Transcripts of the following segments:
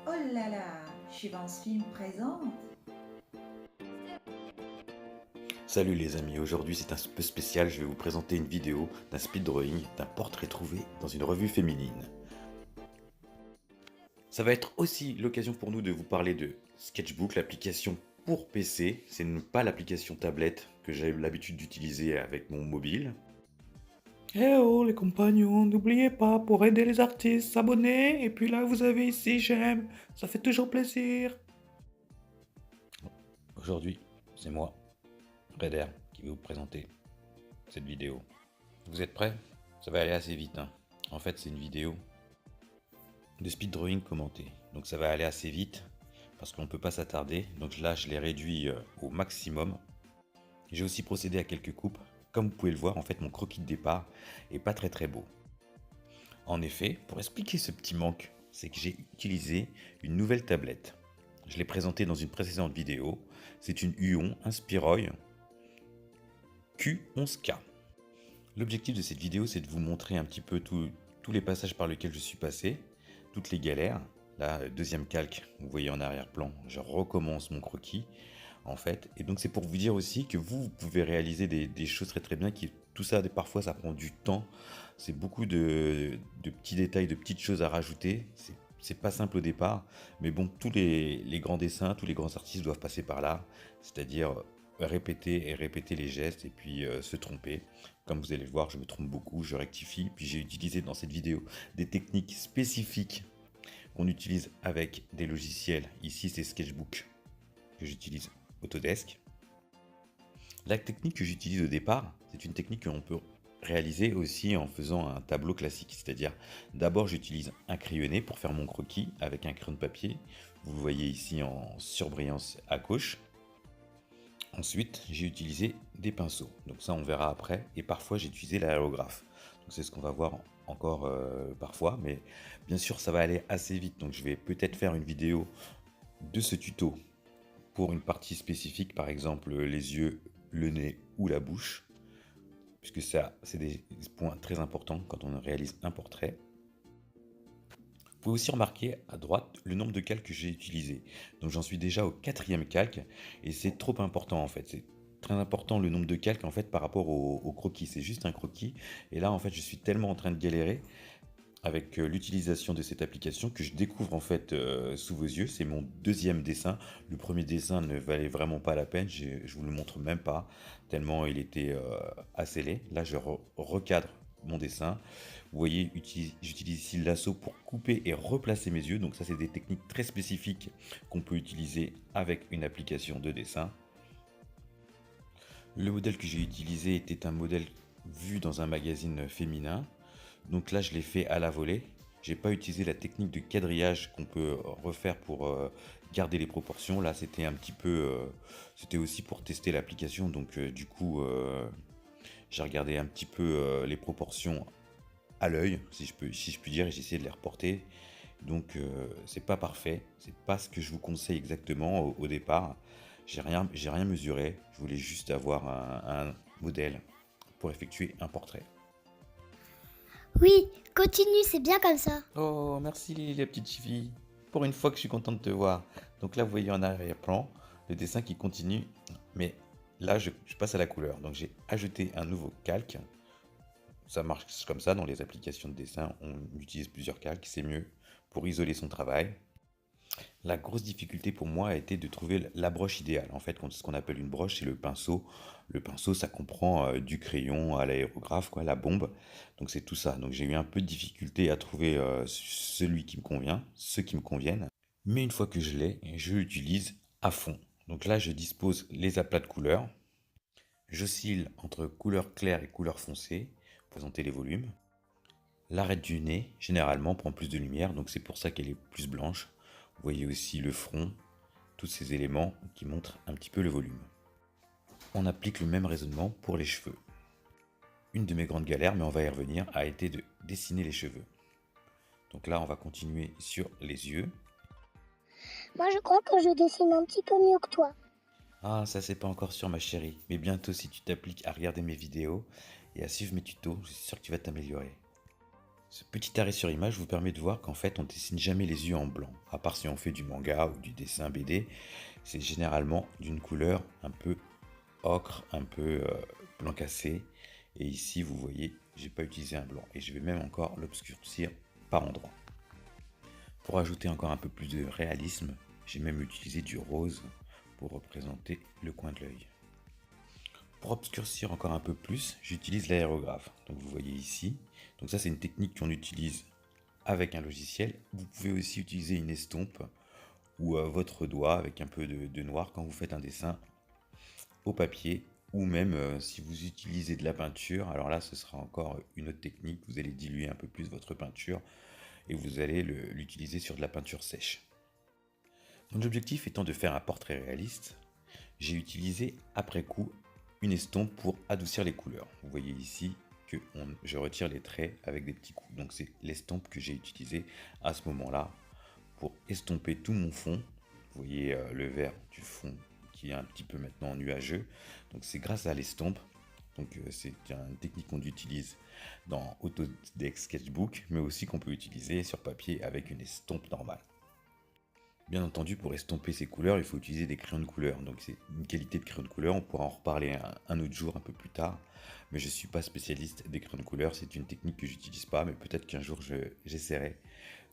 Oh là là, Chivance Film présente. Salut les amis, aujourd'hui c'est un peu spécial, je vais vous présenter une vidéo d'un speed drawing d'un portrait trouvé dans une revue féminine. Ça va être aussi l'occasion pour nous de vous parler de Sketchbook, l'application pour PC, c'est pas l'application tablette que j'ai l'habitude d'utiliser avec mon mobile. Eh oh les compagnons, n'oubliez pas pour aider les artistes, s'abonner et puis là vous avez ici j'aime, ça fait toujours plaisir. Aujourd'hui, c'est moi, Reder, qui vais vous présenter cette vidéo. Vous êtes prêts? Ça va aller assez vite, hein. En fait, c'est une vidéo de speed drawing commenté. Donc ça va aller assez vite parce qu'on ne peut pas s'attarder. Donc là, je l'ai réduit au maximum. J'ai aussi procédé à quelques coupes. Comme vous pouvez le voir, en fait, mon croquis de départ est pas très beau. En effet, pour expliquer ce petit manque, c'est que j'ai utilisé une nouvelle tablette. Je l'ai présentée dans une précédente vidéo. C'est une Huon Inspiroy Q11K. L'objectif de cette vidéo, c'est de vous montrer un petit peu tous les passages par lesquels je suis passé, toutes les galères. Là, deuxième calque, vous voyez en arrière-plan, je recommence mon croquis, en fait. Et donc c'est pour vous dire aussi que vous pouvez réaliser des choses très bien, tout ça, parfois ça prend du temps, c'est beaucoup de petits détails, de petites choses à rajouter. C'est pas simple au départ, mais bon, tous les grands dessins, tous les grands artistes doivent passer par là, c'est-à-dire répéter et répéter les gestes et puis se tromper. Comme vous allez le voir, je me trompe beaucoup, je rectifie. Puis j'ai utilisé dans cette vidéo des techniques spécifiques qu'on utilise avec des logiciels. Ici, c'est Sketchbook que j'utilise Autodesk. La technique que j'utilise au départ, c'est une technique qu'on peut réaliser aussi en faisant un tableau classique. C'est-à-dire, d'abord, j'utilise un crayonné pour faire mon croquis avec un crayon de papier. Vous le voyez ici en surbrillance à gauche. Ensuite, j'ai utilisé des pinceaux. Donc ça, on verra après. Et parfois, j'ai utilisé l'aérographe. Donc c'est ce qu'on va voir encore parfois. Mais bien sûr, ça va aller assez vite. Donc je vais peut-être faire une vidéo de ce tuto pour une partie spécifique. Par exemple, les yeux, le nez ou la bouche. Puisque ça, c'est des points très importants quand on réalise un portrait. Vous pouvez aussi remarquer à droite le nombre de calques que j'ai utilisé. Donc j'en suis déjà au quatrième calque et c'est trop important en fait. C'est très important le nombre de calques en fait par rapport au croquis. C'est juste un croquis et là en fait je suis tellement en train de galérer avec l'utilisation de cette application que je découvre en fait sous vos yeux. C'est mon deuxième dessin. Le premier dessin ne valait vraiment pas la peine. Je vous le montre même pas tellement il était assez laid. Là je recadre mon dessin. Vous voyez, j'utilise ici le lasso pour couper et replacer mes yeux. Donc ça, c'est des techniques très spécifiques qu'on peut utiliser avec une application de dessin. Le modèle que j'ai utilisé était un modèle vu dans un magazine féminin. Donc là, je l'ai fait à la volée. J'ai pas utilisé la technique de quadrillage qu'on peut refaire pour garder les proportions. Là, c'était un petit peu, c'était aussi pour tester l'application. Donc du coup, j'ai regardé un petit peu les proportions à l'œil, si je puis dire, et j'ai essayé de les reporter. Donc c'est pas parfait, c'est pas ce que je vous conseille exactement au départ. J'ai rien mesuré, je voulais juste avoir un modèle pour effectuer un portrait. Oui, continue, c'est bien comme ça. Oh, merci la petite fille. Pour une fois que je suis content de te voir. Donc là, vous voyez en arrière-plan le dessin qui continue. Mais là, je passe à la couleur. Donc j'ai ajouté un nouveau calque. Ça marche comme ça dans les applications de dessin. On utilise plusieurs calques, c'est mieux pour isoler son travail. La grosse difficulté pour moi a été de trouver la broche idéale. En fait, ce qu'on appelle une broche, c'est le pinceau. Le pinceau, ça comprend du crayon à l'aérographe, quoi, la bombe. Donc c'est tout ça. Donc j'ai eu un peu de difficulté à trouver celui qui me convient, ceux qui me conviennent. Mais une fois que je l'ai, je l'utilise à fond. Donc là, je dispose les aplats de couleurs. J'oscille entre couleur claire et couleur foncée pour présenter les volumes. L'arête du nez, généralement, prend plus de lumière, donc c'est pour ça qu'elle est plus blanche. Vous voyez aussi le front, tous ces éléments qui montrent un petit peu le volume. On applique le même raisonnement pour les cheveux. Une de mes grandes galères, mais on va y revenir, a été de dessiner les cheveux. Donc là, on va continuer sur les yeux. Moi, je crois que je dessine un petit peu mieux que toi. Ah, ça c'est pas encore sûr ma chérie, mais bientôt si tu t'appliques à regarder mes vidéos et à suivre mes tutos, je suis sûr que tu vas t'améliorer. Ce petit arrêt sur image vous permet de voir qu'en fait on dessine jamais les yeux en blanc, à part si on fait du manga ou du dessin BD, c'est généralement d'une couleur un peu ocre, un peu blanc cassé, et ici vous voyez j'ai pas utilisé un blanc, et je vais même encore l'obscurcir par endroits. Pour ajouter encore un peu plus de réalisme, j'ai même utilisé du rose pour représenter le coin de l'œil. Pour obscurcir encore un peu plus, j'utilise l'aérographe. Donc vous voyez ici. Donc ça c'est une technique qu'on utilise avec un logiciel. Vous pouvez aussi utiliser une estompe ou votre doigt avec un peu de noir quand vous faites un dessin au papier, ou même si vous utilisez de la peinture. Alors là ce sera encore une autre technique. Vous allez diluer un peu plus votre peinture et vous allez l'utiliser sur de la peinture sèche. Mon objectif étant de faire un portrait réaliste, j'ai utilisé après coup une estompe pour adoucir les couleurs. Vous voyez ici que je retire les traits avec des petits coups. Donc c'est l'estompe que j'ai utilisée à ce moment-là pour estomper tout mon fond. Vous voyez le vert du fond qui est un petit peu maintenant nuageux. Donc c'est grâce à l'estompe. Donc c'est une technique qu'on utilise dans Autodesk Sketchbook, mais aussi qu'on peut utiliser sur papier avec une estompe normale. Bien entendu, pour estomper ces couleurs, il faut utiliser des crayons de couleur. Donc c'est une qualité de crayon de couleur, on pourra en reparler un autre jour, un peu plus tard. Mais je ne suis pas spécialiste des crayons de couleur, c'est une technique que j'utilise pas, mais peut-être qu'un jour j'essaierai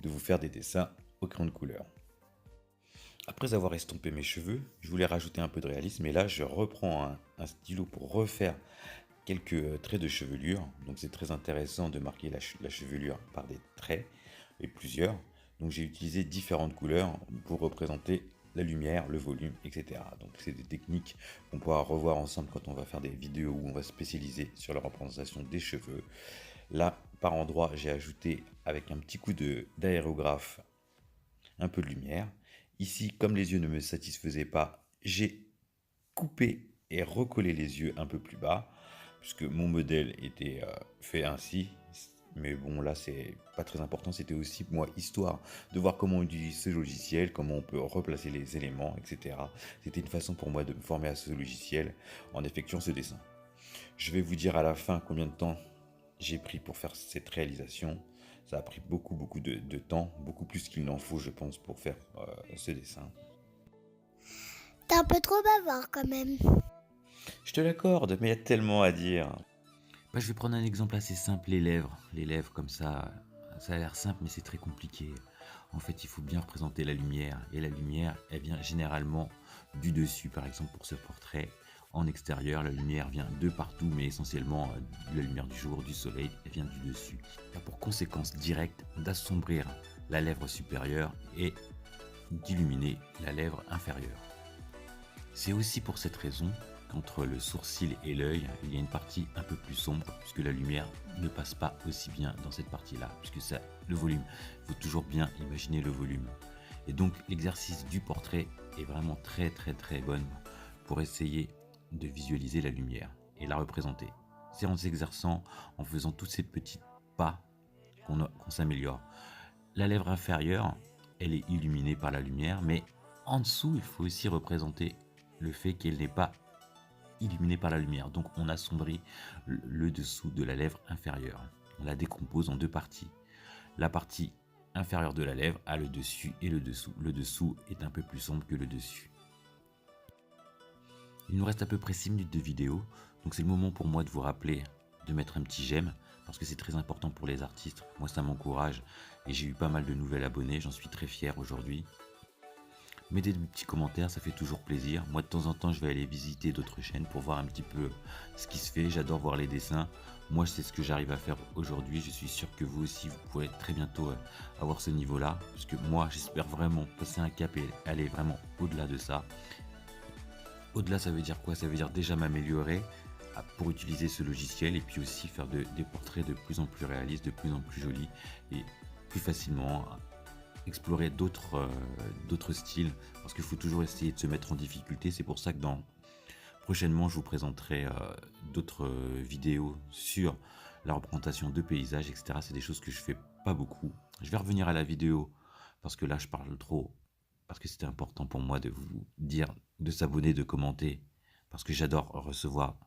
de vous faire des dessins au crayon de couleur. Après avoir estompé mes cheveux, je voulais rajouter un peu de réalisme, et là je reprends un stylo pour refaire quelques traits de chevelure. Donc c'est très intéressant de marquer la chevelure par des traits, et plusieurs. Donc j'ai utilisé différentes couleurs pour représenter la lumière, le volume, etc. Donc c'est des techniques qu'on pourra revoir ensemble quand on va faire des vidéos où on va spécialiser sur la représentation des cheveux. Là, par endroit, j'ai ajouté avec un petit coup d'aérographe un peu de lumière. Ici, comme les yeux ne me satisfaisaient pas, j'ai coupé et recollé les yeux un peu plus bas, puisque mon modèle était fait ainsi. Mais bon, là, c'est pas très important. C'était aussi, moi, histoire de voir comment on utilise ce logiciel, comment on peut replacer les éléments, etc. C'était une façon pour moi de me former à ce logiciel en effectuant ce dessin. Je vais vous dire à la fin combien de temps j'ai pris pour faire cette réalisation. Ça a pris beaucoup de temps, beaucoup plus qu'il n'en faut, je pense, pour faire ce dessin. T'es un peu trop bavard quand même. Je te l'accorde, mais il y a tellement à dire. Je vais prendre un exemple assez simple, les lèvres. Les lèvres comme ça a l'air simple mais c'est très compliqué. En fait, il faut bien représenter la lumière. Et la lumière, elle vient généralement du dessus. Par exemple, pour ce portrait, en extérieur, la lumière vient de partout, mais essentiellement la lumière du jour, du soleil, elle vient du dessus. Ça a pour conséquence directe d'assombrir la lèvre supérieure et d'illuminer la lèvre inférieure. C'est aussi pour cette raison qu'entre le sourcil et l'œil, il y a une partie un peu plus sombre, puisque la lumière ne passe pas aussi bien dans cette partie-là, puisque ça, le volume, il faut toujours bien imaginer le volume. Et donc l'exercice du portrait est vraiment très bon pour essayer de visualiser la lumière et la représenter. C'est en s'exerçant, en faisant tous ces petits pas qu'on s'améliore. La lèvre inférieure, elle est illuminée par la lumière, mais en dessous, il faut aussi représenter le fait qu'elle n'est pas illuminée par la lumière. Donc on assombrit le dessous de la lèvre inférieure. On la décompose en deux parties. La partie inférieure de la lèvre a le dessus et le dessous. Le dessous est un peu plus sombre que le dessus. Il nous reste à peu près 6 minutes de vidéo, donc c'est le moment pour moi de vous rappeler de mettre un petit j'aime, parce que c'est très important pour les artistes. Moi ça m'encourage et j'ai eu pas mal de nouveaux abonnés, j'en suis très fier aujourd'hui. Mettez des petits commentaires, ça fait toujours plaisir. Moi de temps en temps je vais aller visiter d'autres chaînes pour voir un petit peu ce qui se fait, j'adore voir les dessins. Moi c'est ce que j'arrive à faire aujourd'hui, je suis sûr que vous aussi vous pourrez très bientôt avoir ce niveau là, parce que moi j'espère vraiment passer un cap et aller vraiment au-delà de ça. Au-delà, ça veut dire quoi? Ça veut dire déjà m'améliorer pour utiliser ce logiciel et puis aussi faire des portraits de plus en plus réalistes, de plus en plus jolis et plus facilement explorer d'autres styles, parce qu'il faut toujours essayer de se mettre en difficulté. C'est pour ça que prochainement je vous présenterai d'autres vidéos sur la représentation de paysages, etc. C'est des choses que je fais pas beaucoup. Je vais revenir à la vidéo parce que là je parle trop, parce que c'était important pour moi de vous dire de s'abonner, de commenter, parce que j'adore recevoir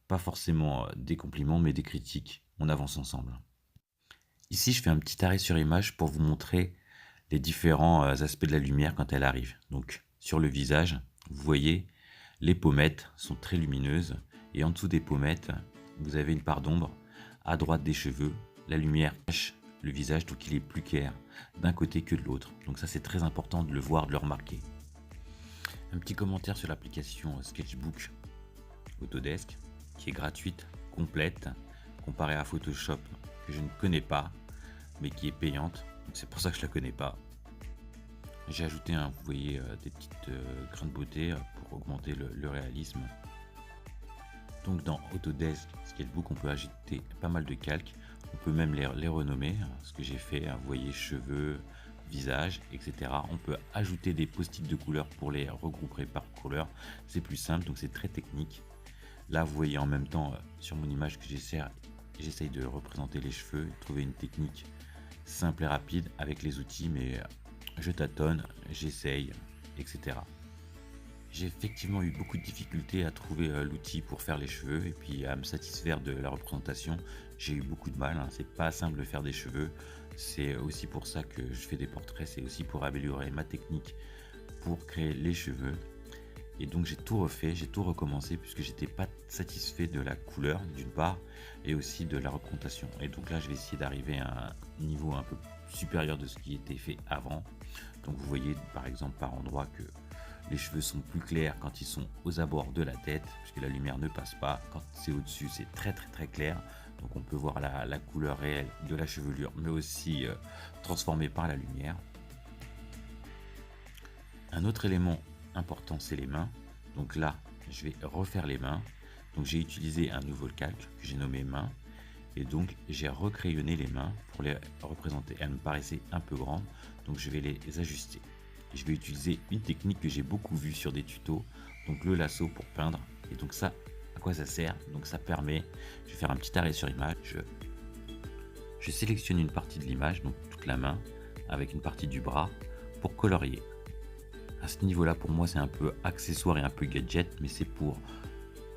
pas forcément des compliments mais des critiques. On avance ensemble. Ici, je fais un petit arrêt sur image pour vous montrer les différents aspects de la lumière quand elle arrive. Donc, sur le visage, vous voyez, les pommettes sont très lumineuses et en dessous des pommettes, vous avez une part d'ombre. À droite des cheveux, la lumière cache le visage, donc il est plus clair d'un côté que de l'autre. Donc ça, c'est très important de le voir, de le remarquer. Un petit commentaire sur l'application Sketchbook Autodesk, qui est gratuite, complète, comparée à Photoshop, que je ne connais pas, mais qui est payante. Donc c'est pour ça que je la connais pas. J'ai ajouté, vous voyez, des petites grains de beauté pour augmenter le réalisme. Donc dans Autodesk Sketchbook, on peut ajouter pas mal de calques. On peut même les renommer, ce que j'ai fait, vous voyez, cheveux, visage, etc. On peut ajouter des post-it de couleurs pour les regrouper par couleur. C'est plus simple, donc c'est très technique. Là, vous voyez en même temps sur mon image que j'essaye de représenter les cheveux, trouver une technique simple et rapide avec les outils, mais je tâtonne, j'essaye, etc. J'ai effectivement eu beaucoup de difficultés à trouver l'outil pour faire les cheveux et puis à me satisfaire de la représentation. J'ai eu beaucoup de mal, c'est pas simple de faire des cheveux. C'est aussi pour ça que je fais des portraits, c'est aussi pour améliorer ma technique pour créer les cheveux. Et donc j'ai tout refait, j'ai tout recommencé puisque j'étais pas satisfait de la couleur d'une part et aussi de la représentation. Et donc là je vais essayer d'arriver à un niveau un peu supérieur de ce qui était fait avant. Donc vous voyez par exemple par endroit que les cheveux sont plus clairs quand ils sont aux abords de la tête puisque la lumière ne passe pas. Quand c'est au-dessus c'est très très très clair. Donc on peut voir la couleur réelle de la chevelure mais aussi transformée par la lumière. Un autre élément important, c'est les mains. Donc là, je vais refaire les mains. Donc j'ai utilisé un nouveau calque que j'ai nommé main. Et donc j'ai recrayonné les mains pour les représenter. Elles me paraissaient un peu grandes, donc je vais les ajuster. Je vais utiliser une technique que j'ai beaucoup vue sur des tutos, donc le lasso pour peindre. Et donc ça, à quoi ça sert? Donc ça permet, je vais faire un petit arrêt sur image. Je sélectionne une partie de l'image, donc toute la main, avec une partie du bras, pour colorier. À ce niveau-là, pour moi, c'est un peu accessoire et un peu gadget, mais c'est pour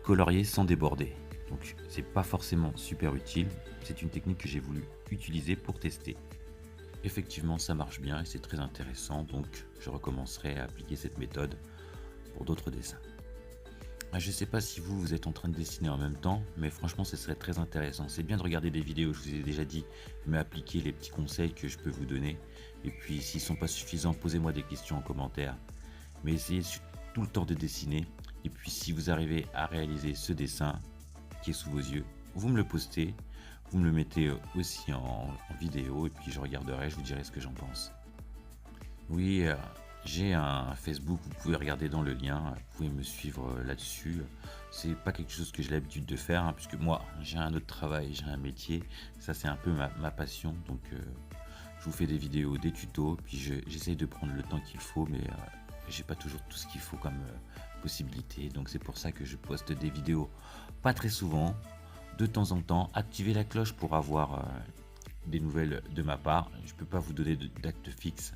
colorier sans déborder. Donc, c'est pas forcément super utile. C'est une technique que j'ai voulu utiliser pour tester. Effectivement, ça marche bien et c'est très intéressant. Donc, je recommencerai à appliquer cette méthode pour d'autres dessins. Je sais pas si vous êtes en train de dessiner en même temps, mais franchement, ce serait très intéressant. C'est bien de regarder des vidéos, je vous ai déjà dit, mais appliquer les petits conseils que je peux vous donner. Et puis, s'ils sont pas suffisants, posez-moi des questions en commentaire. Mais essayez tout le temps de dessiner. Et puis, si vous arrivez à réaliser ce dessin qui est sous vos yeux, vous me le postez, vous me le mettez aussi en vidéo, et puis je regarderai, je vous dirai ce que j'en pense. Oui, j'ai un Facebook, vous pouvez regarder dans le lien, vous pouvez me suivre là-dessus. C'est pas quelque chose que j'ai l'habitude de faire, puisque moi j'ai un autre travail, j'ai un métier, ça c'est un peu ma passion, donc je vous fais des vidéos, des tutos, puis j'essaye de prendre le temps qu'il faut, mais j'ai pas toujours tout ce qu'il faut comme possibilité, donc c'est pour ça que je poste des vidéos pas très souvent, de temps en temps. Activez la cloche pour avoir des nouvelles de ma part. Je peux pas vous donner d'acte fixe.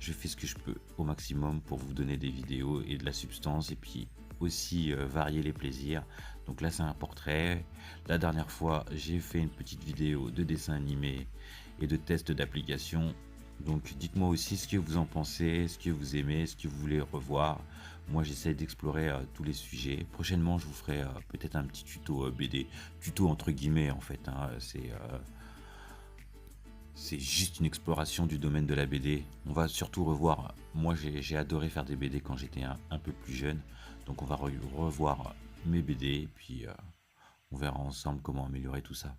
Je fais ce que je peux au maximum pour vous donner des vidéos et de la substance et puis aussi varier les plaisirs. Donc là c'est un portrait. La dernière fois j'ai fait une petite vidéo de dessin animé et de test d'application. Donc dites-moi aussi ce que vous en pensez, ce que vous aimez, ce que vous voulez revoir. Moi j'essaie d'explorer tous les sujets. Prochainement je vous ferai peut-être un petit tuto BD. Tuto entre guillemets en fait. C'est juste une exploration du domaine de la BD. On va surtout revoir. Moi j'ai adoré faire des BD quand j'étais un peu plus jeune. Donc on va revoir mes BD. Puis on verra ensemble comment améliorer tout ça.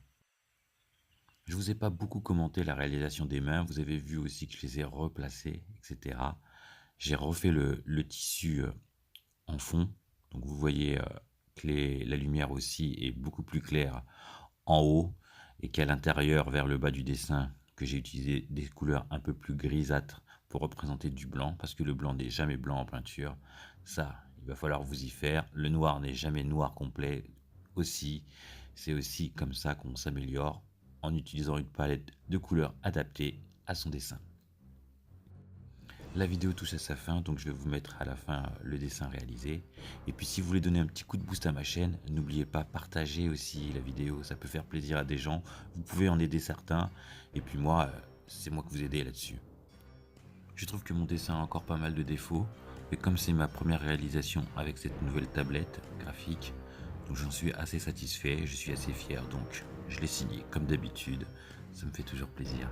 Je vous ai pas beaucoup commenté la réalisation des mains, vous avez vu aussi que je les ai replacées, etc. J'ai refait le tissu en fond, donc vous voyez que la lumière aussi est beaucoup plus claire en haut et qu'à l'intérieur, vers le bas du dessin, que j'ai utilisé des couleurs un peu plus grisâtres pour représenter du blanc, parce que le blanc n'est jamais blanc en peinture. Ça, il va falloir vous y faire. Le noir n'est jamais noir complet aussi. C'est aussi comme ça qu'on s'améliore en utilisant une palette de couleurs adaptée à son dessin. La vidéo touche à sa fin, donc je vais vous mettre à la fin le dessin réalisé. Et puis si vous voulez donner un petit coup de boost à ma chaîne, n'oubliez pas, partagez aussi la vidéo, ça peut faire plaisir à des gens. Vous pouvez en aider certains. Et puis moi, c'est moi que vous aidez là-dessus. Je trouve que mon dessin a encore pas mal de défauts. Mais comme c'est ma première réalisation avec cette nouvelle tablette graphique, donc j'en suis assez satisfait, je suis assez fier. Donc je l'ai signé comme d'habitude, ça me fait toujours plaisir.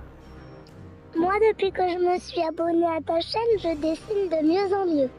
Moi, depuis que je me suis abonnée à ta chaîne, je dessine de mieux en mieux.